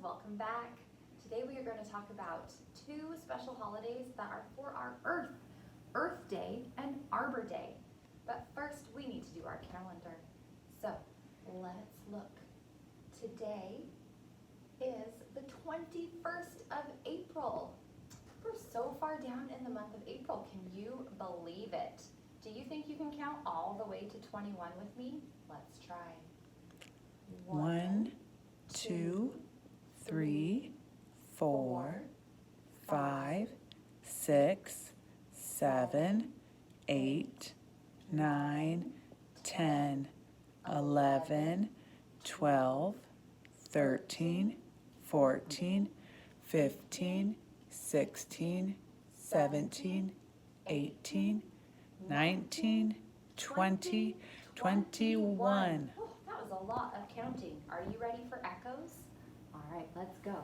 welcome back. Today we are going to talk about two special holidays that are for our Earth, Earth Day and Arbor Day. But first we need to do our calendar. So let's look. Today is the 21st of April. We're so far down in the month of April. Can you believe it? Do you think you can count all the way to 21 with me? Let's try. 1, 2, 3, 4, 5, 6, 7, 8, 9, 10, 11, 12, 13, 14, 15, 16, 17, 18, 19, 20, 21. Oh, that was a lot of counting. Are you ready for echoes? All right, let's go.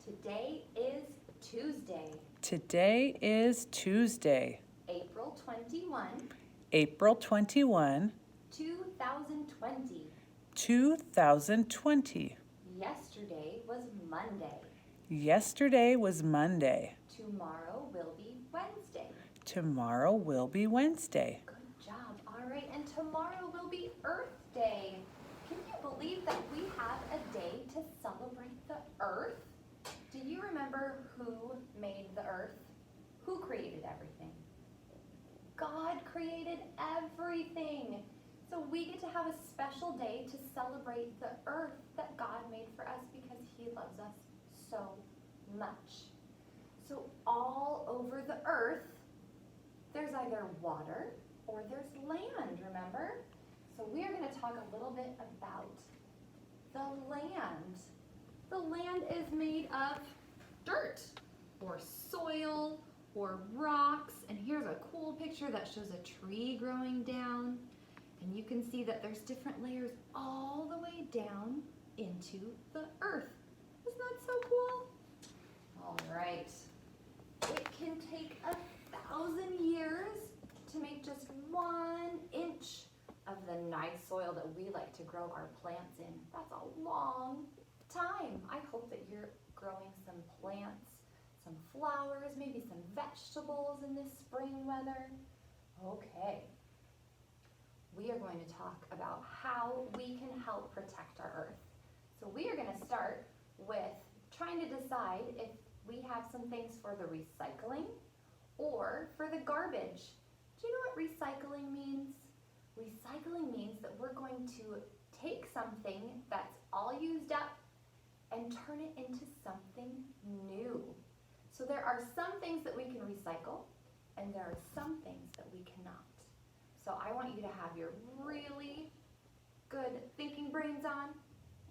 Today is Tuesday, Today is Tuesday, April 21, April 21, 2020. 2020. Yesterday was Monday. Yesterday was Monday. Tomorrow will be Wednesday. Tomorrow will be Wednesday. Good job. All right, and tomorrow will be Earth Day. Can you believe that we have a day to celebrate the Earth? Do you remember who made the Earth? Who created everything? God created everything. So we get to have a special day to celebrate the Earth that God made for us because He loves us so much. So all over the Earth, there's either water or there's land, remember? So we are going to talk a little bit about the land. The land is made of dirt or soil or rocks. And here's a cool picture that shows a tree growing down. And you can see that there's different layers all the way down into the earth. Isn't that so cool? All right. It can take 1,000 years to make just 1 inch of the nice soil that we like to grow our plants in. That's a long time. I hope that you're growing some plants, some flowers, maybe some vegetables in this spring weather. Okay. We are going to talk about how we can help protect our earth. So we are going to start with trying to decide if we have some things for the recycling or for the garbage. Do you know what recycling means? Recycling means that we're going to take something that's all used up and turn it into something new. So there are some things that we can recycle and there are some things that we cannot. So I want you to have your really good thinking brains on,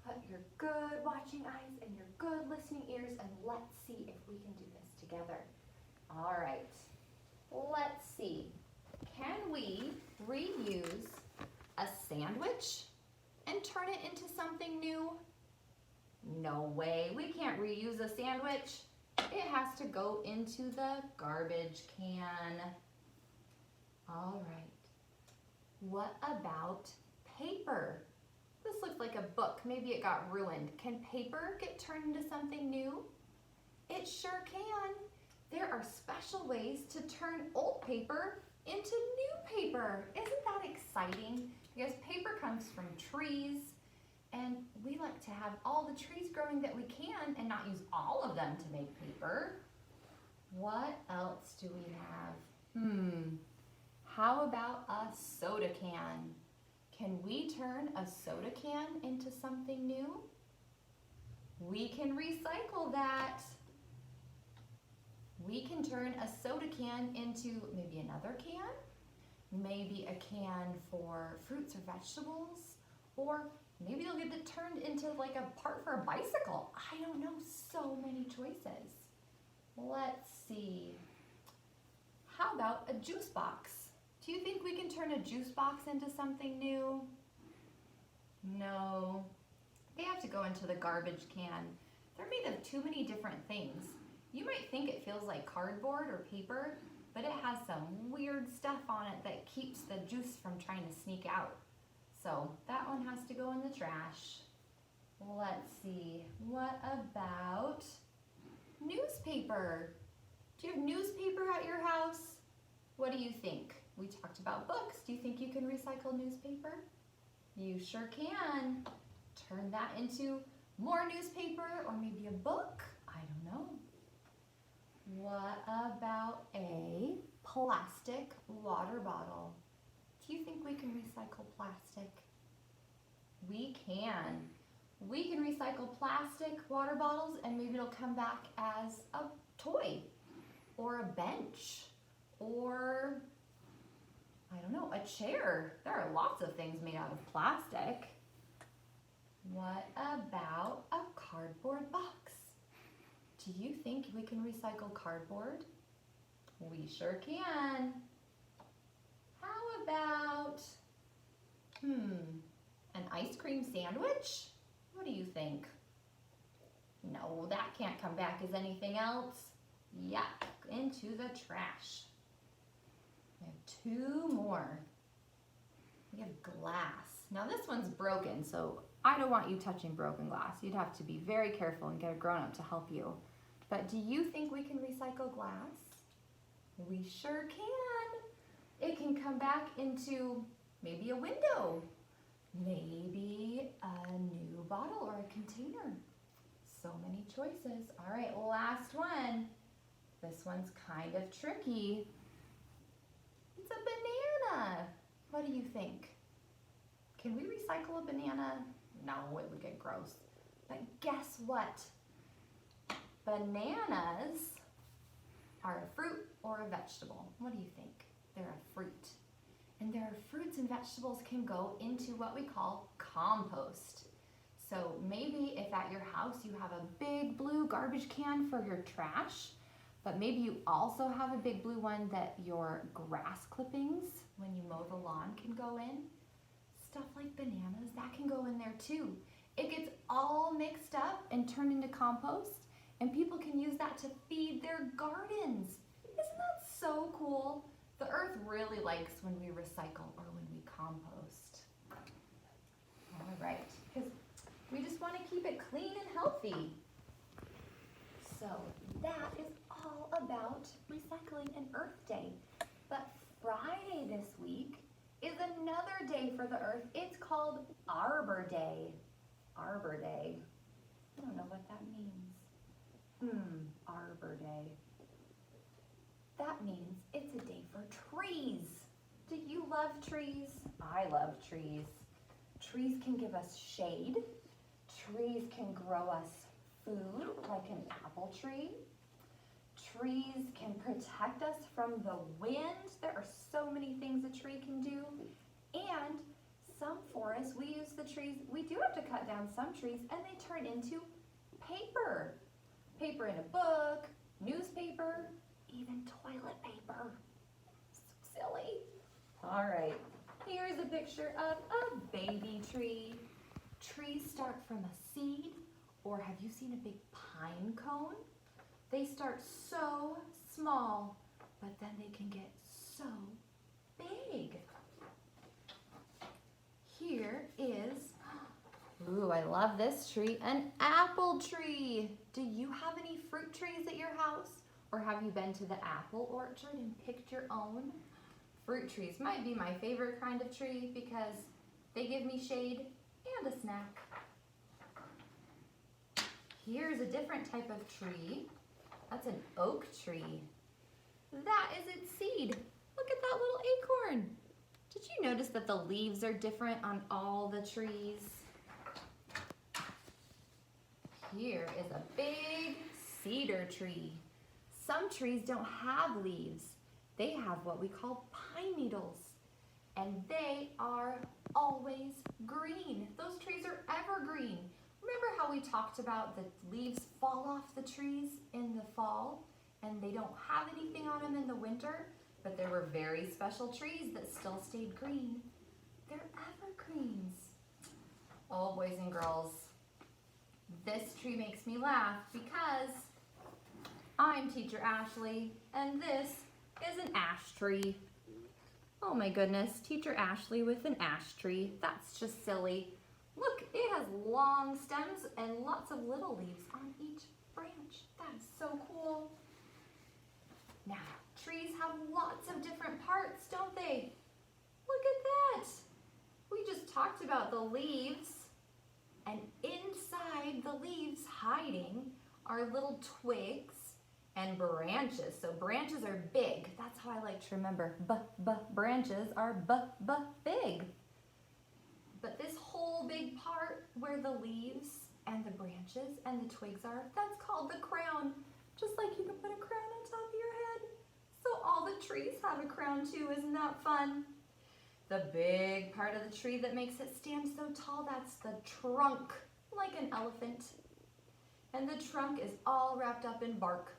put your good watching eyes and your good listening ears, and let's see if we can do this together. All right, let's see. Can we reuse a sandwich and turn it into something new? No way, we can't reuse a sandwich. It has to go into the garbage can. All right. What about paper? This looks like a book. Maybe it got ruined. Can paper get turned into something new? It sure can. There are special ways to turn old paper into new paper. Isn't that exciting? Because paper comes from trees, and we like to have all the trees growing that we can and not use all of them to make paper. What else do we have? How about a soda can? Can we turn a soda can into something new? We can recycle that. We can turn a soda can into maybe another can, maybe a can for fruits or vegetables, or maybe they'll get it turned into like a part for a bicycle. I don't know, so many choices. Let's see. How about a juice box? Do you think we can turn a juice box into something new? No. They have to go into the garbage can. They're made of too many different things. You might think it feels like cardboard or paper, but it has some weird stuff on it that keeps the juice from trying to sneak out. So that one has to go in the trash. Let's see, what about newspaper? Do you have newspaper at your house? What do you think? We talked about books. Do you think you can recycle newspaper? You sure can. Turn that into more newspaper or maybe a book. I don't know. What about a plastic water bottle? Do you think we can recycle plastic? We can. We can recycle plastic water bottles and maybe it'll come back as a toy or a bench or, I don't know, a chair. There are lots of things made out of plastic. What about a cardboard box? Do you think we can recycle cardboard? We sure can. How about, an ice cream sandwich? What do you think? No, that can't come back as anything else. Yuck, into the trash. We have two more. We have glass. Now this one's broken, so I don't want you touching broken glass. You'd have to be very careful and get a grown-up to help you. But do you think we can recycle glass? We sure can. It can come back into maybe a window, maybe a new bottle or a container. So many choices. All right, last one. This one's kind of tricky. It's a banana. What do you think? Can we recycle a banana? No, it would get gross. But guess what? Bananas are a fruit or a vegetable. What do you think? They're a fruit. And their fruits and vegetables can go into what we call compost. So maybe if at your house you have a big blue garbage can for your trash, but maybe you also have a big blue one that your grass clippings, when you mow the lawn, can go in. Stuff like bananas, that can go in there too. It gets all mixed up and turned into compost, and people can use that to feed their gardens. Isn't that so cool? The earth really likes when we recycle or when we compost. All right, because we just want to keep it clean and healthy. So that is all about recycling and Earth Day. But Friday this week is another day for the earth. It's called Arbor Day. Arbor Day. I don't know what that means. Arbor Day. That means it's a day for trees. Do you love trees? I love trees. Trees can give us shade. Trees can grow us food, like an apple tree. Trees can protect us from the wind. There are so many things a tree can do. And some forests, we use the trees, we do have to cut down some trees, and they turn into paper. Paper in a book, newspaper, even toilet paper. So silly. All right, here's a picture of a baby tree. Trees start from a seed, or have you seen a big pine cone? They start so small, but then they can get so big. Here is, ooh, I love this tree, an apple tree. Do you have any fruit trees at your house? Or have you been to the apple orchard and picked your own? Fruit trees might be my favorite kind of tree because they give me shade and a snack. Here's a different type of tree. That's an oak tree. That is its seed. Look at that little acorn. Did you notice that the leaves are different on all the trees? Here is a big cedar tree. Some trees don't have leaves. They have what we call pine needles, and they are always green. Those trees are evergreen. Remember how we talked about the leaves fall off the trees in the fall and they don't have anything on them in the winter, but there were very special trees that still stayed green. They're evergreens. Oh, boys and girls, this tree makes me laugh because I'm Teacher Ashley and this is an ash tree. Oh my goodness, Teacher Ashley with an ash tree. That's just silly. Look, it has long stems and lots of little leaves on each branch. That is so cool. Now, trees have lots of different parts, don't they? Look at that. We just talked about the leaves, and inside the leaves hiding are little twigs and branches. So branches are big. That's how I like to remember. Branches are big. But this whole big part where the leaves and the branches and the twigs are, that's called the crown. Just like you can put a crown on top of your head. So all the trees have a crown too. Isn't that fun? The big part of the tree that makes it stand so tall, that's the trunk, like an elephant. And the trunk is all wrapped up in bark,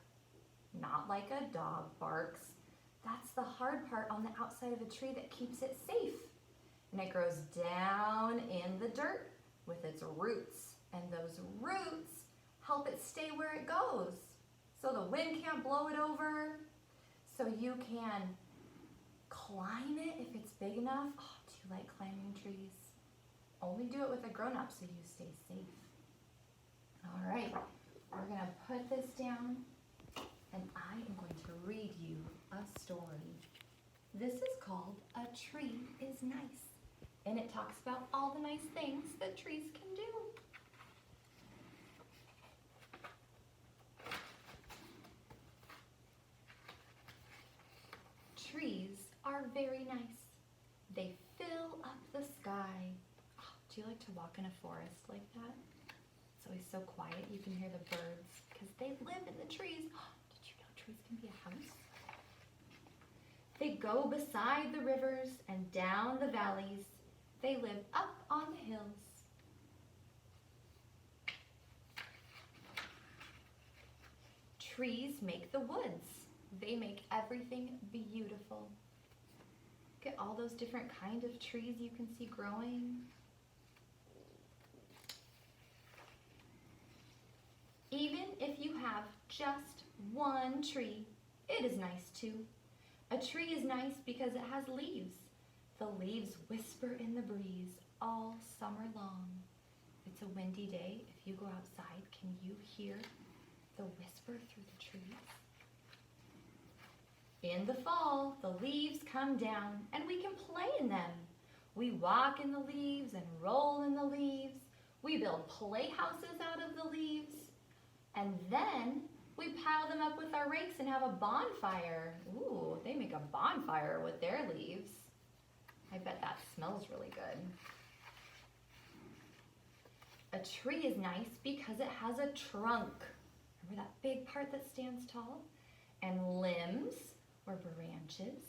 not like a dog barks. That's the hard part on the outside of a tree that keeps it safe. And it grows down in the dirt with its roots. And those roots help it stay where it goes. So the wind can't blow it over. So you can climb it if it's big enough. Oh, do you like climbing trees? Only do it with a grown-up so you stay safe. All right, we're gonna put this down and I am going to read you a story. This is called A Tree is Nice, and it talks about all the nice things that trees can do. Trees are very nice. They fill up the sky. Oh, do you like to walk in a forest like that? It's always so quiet. You can hear the birds because they live in the trees. Oh, did you know trees can be a house? They go beside the rivers and down the valleys. They live up on the hills. Trees make the woods. They make everything beautiful. Look at all those different kinds of trees you can see growing. Even if you have just one tree, it is nice too. A tree is nice because it has leaves. The leaves whisper in the breeze all summer long. If it's a windy day, if you go outside, can you hear the whisper through the trees? In the fall, the leaves come down and we can play in them. We walk in the leaves and roll in the leaves. We build playhouses out of the leaves. And then we pile them up with our rakes and have a bonfire. Ooh, they make a bonfire with their leaves. I bet that smells really good. A tree is nice because it has a trunk. Remember that big part that stands tall? And limbs, or branches.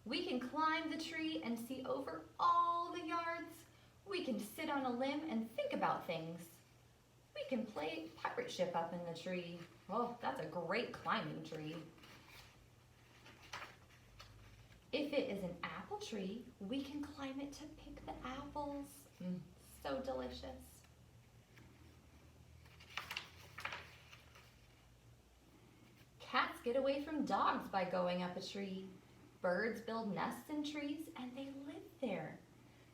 We can climb the tree and see over all the yards. We can sit on a limb and think about things. We can play pirate ship up in the tree. Oh, that's a great climbing tree. If it is an apple tree, we can climb it to pick the apples. So delicious. Cats get away from dogs by going up a tree. Birds build nests in trees and they live there.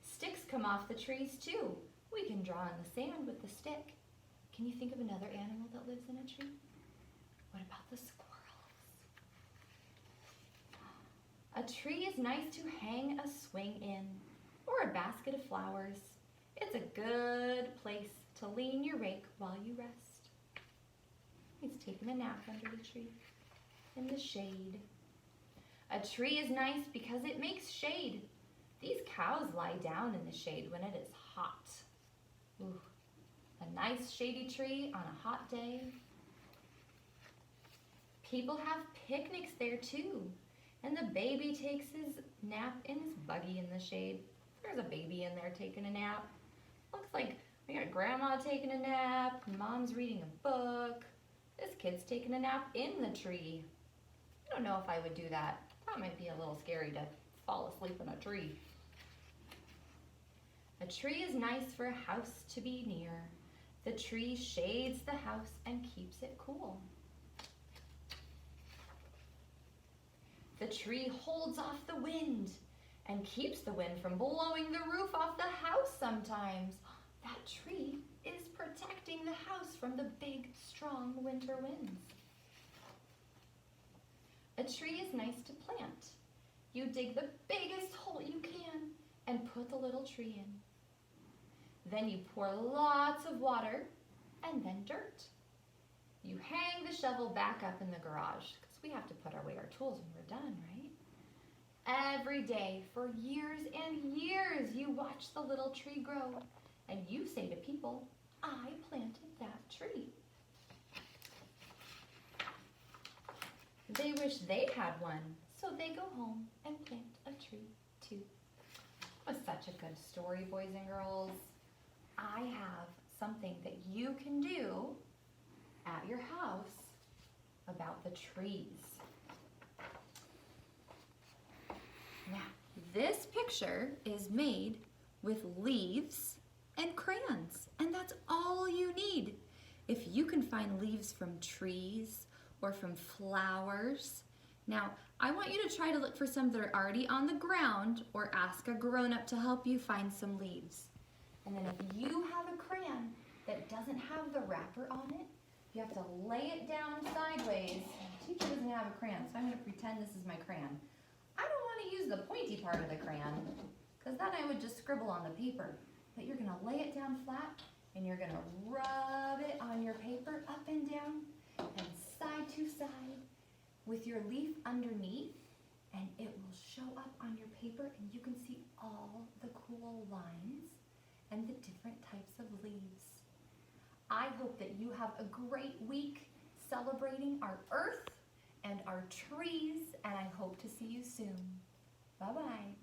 Sticks come off the trees too. We can draw in the sand with the stick. Can you think of another animal that lives in a tree? What about the squirrels? A tree is nice to hang a swing in or a basket of flowers. It's a good place to lean your rake while you rest. He's taking a nap under the tree in the shade. A tree is nice because it makes shade. These cows lie down in the shade when it is hot. Ooh, a nice shady tree on a hot day. People have picnics there too. And the baby takes his nap in his buggy in the shade. There's a baby in there taking a nap. Looks like we got grandma taking a nap, mom's reading a book. This kid's taking a nap in the tree. I don't know if I would do that. That might be a little scary to fall asleep in a tree. A tree is nice for a house to be near. The tree shades the house and keeps it cool. The tree holds off the wind and keeps the wind from blowing the roof off the house sometimes. from the big, strong winter winds. A tree is nice to plant. You dig the biggest hole you can and put the little tree in. Then you pour lots of water and then dirt. You hang the shovel back up in the garage because we have to put away our tools when we're done, right? Every day for years and years you watch the little tree grow and you say to people, I planted that tree. They wish they had one, so they go home and plant a tree too. It was such a good story, boys and girls. I have something that you can do at your house about the trees. Now, this picture is made with leaves and crayons, and that's all you need. If you can find leaves from trees or from flowers. Now, I want you to try to look for some that are already on the ground or ask a grown-up to help you find some leaves. And then if you have a crayon that doesn't have the wrapper on it, you have to lay it down sideways. Teacher doesn't have a crayon, so I'm going to pretend this is my crayon. I don't want to use the pointy part of the crayon because then I would just scribble on the paper. But you're going to lay it down flat and you're going to rub it on your paper up and down and side to side with your leaf underneath, and it will show up on your paper and you can see all the cool lines and the different types of leaves. I hope that you have a great week celebrating our earth and our trees, and I hope to see you soon. Bye-bye.